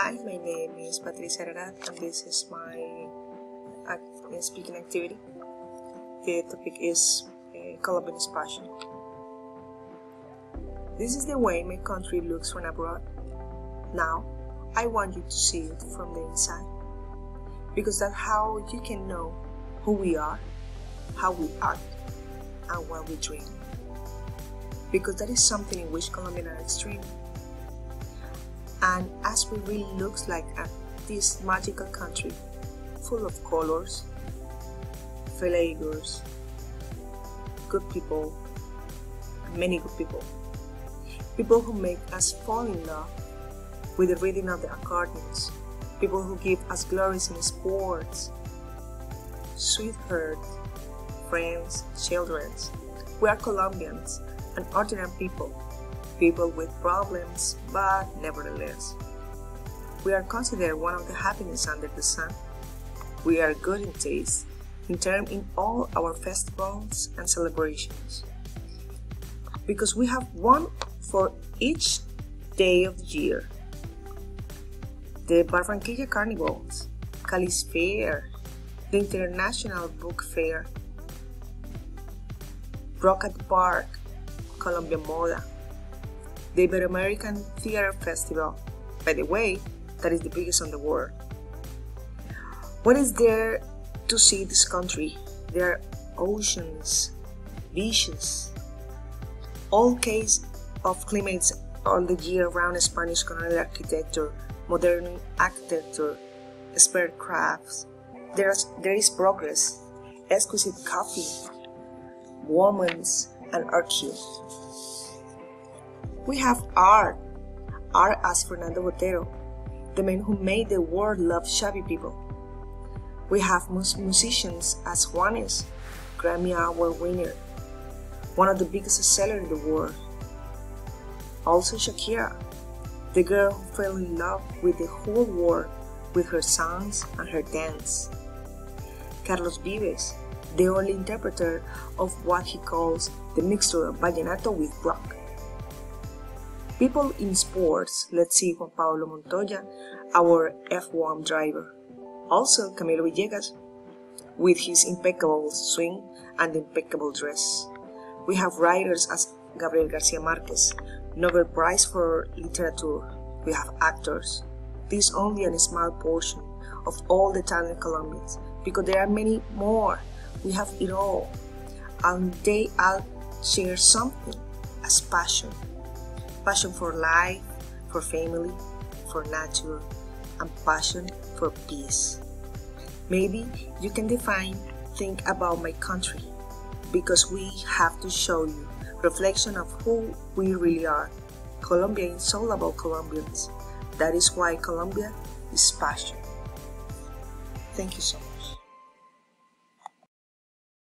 Hi, my name is Pararat and this is my speaking activity. The topic is Colombian passion. This is the way my country looks from abroad. Now, I want you to see it from the inside, because that's how you can know who we are, how we act, and what we dream. Because that is something in which Colombians are extreme. And as we really looks like this magical country, full of colors, flavors, good people, and many good people. People who make us fall in love with the rhythm of the accordions. People who give us glories in sports, sweethearts, friends, children. We are Colombians, an ordinary people. People with problems, but nevertheless, we are considered one of the happiest under the sun. We are good in taste, in all our festivals and celebrations, because we have one for each day of the year. The Barranquilla Carnivals, Cali's Fair, the International Book Fair, Rock at the Park, Colombian Moda, the Ibero-American Theater Festival. By the way, that is the biggest in the world. What is there to see this country? There are oceans, beaches, all kinds of climates all the year round. Spanish colonial architecture, modern architecture, spare crafts. There is progress, exquisite coffee, women, and archive. We have art as Fernando Botero, the man who made the world love shabby people. We have musicians as Juanes, Grammy Award winner, one of the biggest sellers in the world. Also Shakira, the girl who fell in love with the whole world with her songs and her dance. Carlos Vives, the only interpreter of what he calls the mixture of vallenato with rock. People in sports, let's see Juan Pablo Montoya, our F1 driver. Also Camilo Villegas, with his impeccable swing and impeccable dress. We have writers as Gabriel Garcia Marquez, Nobel Prize for Literature. We have actors. This is only a small portion of all the talented Colombians, because there are many more. We have it all, and they all share something as passion. Passion for life, for family, for nature, and passion for peace. Maybe you can think about my country, because we have to show you reflection of who we really are. Colombia is all about Colombians. That is why Colombia is passion. Thank you so much.